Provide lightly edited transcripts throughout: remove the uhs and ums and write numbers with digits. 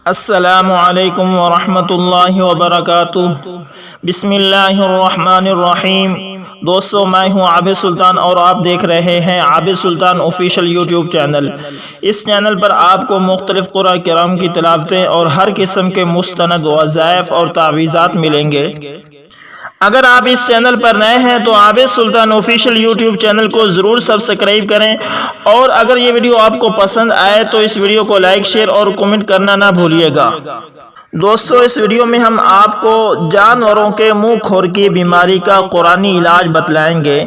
السلام علیکم ورحمۃ اللہ وبرکاتہ۔ بسم اللہ الرحمن الرحیم۔ دوستو، میں ہوں عابد سلطان اور آپ دیکھ رہے ہیں عابد سلطان آفیشیل یوٹیوب چینل۔ اس چینل پر آپ کو مختلف قرآن کرام کی تلاوتیں اور ہر قسم کے مستند وظائف اور تعویذات ملیں گے۔ اگر آپ اس چینل پر نئے ہیں تو عابد سلطان آفیشیل یوٹیوب چینل کو ضرور سبسکرائب کریں، اور اگر یہ ویڈیو آپ کو پسند آئے تو اس ویڈیو کو لائک، شیئر اور کمنٹ کرنا نہ بھولیے گا۔ دوستو، اس ویڈیو میں ہم آپ کو جانوروں کے منہ کھور کی بیماری کا قرآنی علاج بتلائیں گے۔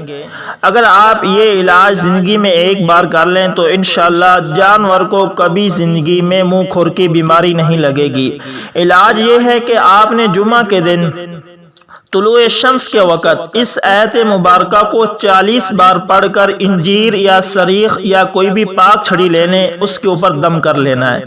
اگر آپ یہ علاج زندگی میں ایک بار کر لیں تو انشاءاللہ جانور کو کبھی زندگی میں منہ کھور کی بیماری نہیں لگے گی۔ علاج یہ ہے کہ آپ نے جمعہ کے دن طلوع شمس کے وقت اس آیت مبارکہ کو 40 بار پڑھ کر انجیر یا سریخ یا کوئی بھی پاک چھڑی لینے اس کے اوپر دم کر لینا ہے۔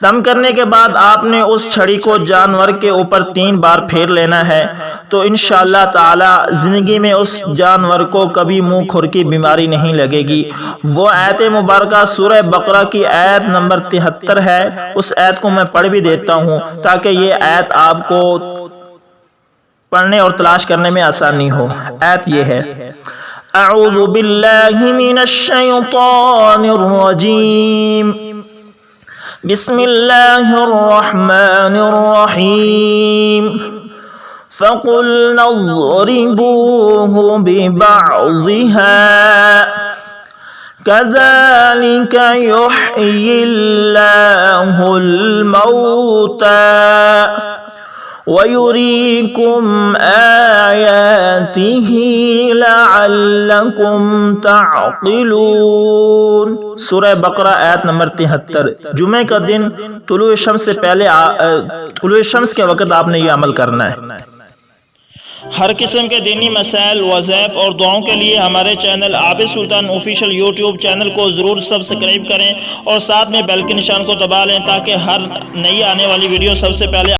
دم کرنے کے بعد آپ نے اس چھڑی کو جانور کے اوپر 3 بار پھیر لینا ہے، تو انشاءاللہ تعالی زندگی میں اس جانور کو کبھی منہ کھور کی بیماری نہیں لگے گی۔ وہ آیت مبارکہ سورہ بقرہ کی آیت نمبر 73 ہے۔ اس آیت کو میں پڑھ بھی دیتا ہوں تاکہ یہ آیت آپ کو پڑھنے اور تلاش کرنے میں آسانی ہو۔ آیت یہ ہے: اعوذ باللہ من الشیطان الرجیم، بسم اللہ الرحمن الرحیم، فَقُلْنَا اضْرِبُوهُ بِبَعْضِهَا كَذَلِكَ يُحْيِي اللَّهُ الْمَوْتَى وَيُرِيكُمْ آيَاتِهِ لَعَلَّكُمْ تَعْقِلُونَ۔ سورہ بقرہ آیت نمبر 73۔ جمعہ کا دن طلوع شمس سے پہلے طلوع شمس کے وقت آپ نے یہ عمل کرنا ہے۔ ہر قسم کے دینی مسائل، وظائف اور دعاؤں کے لیے ہمارے چینل عابد سلطان آفیشیل یوٹیوب چینل کو ضرور سبسکرائب کریں اور ساتھ میں بیل کے نشان کو دبا لیں تاکہ ہر نئی آنے والی ویڈیو سب سے پہلے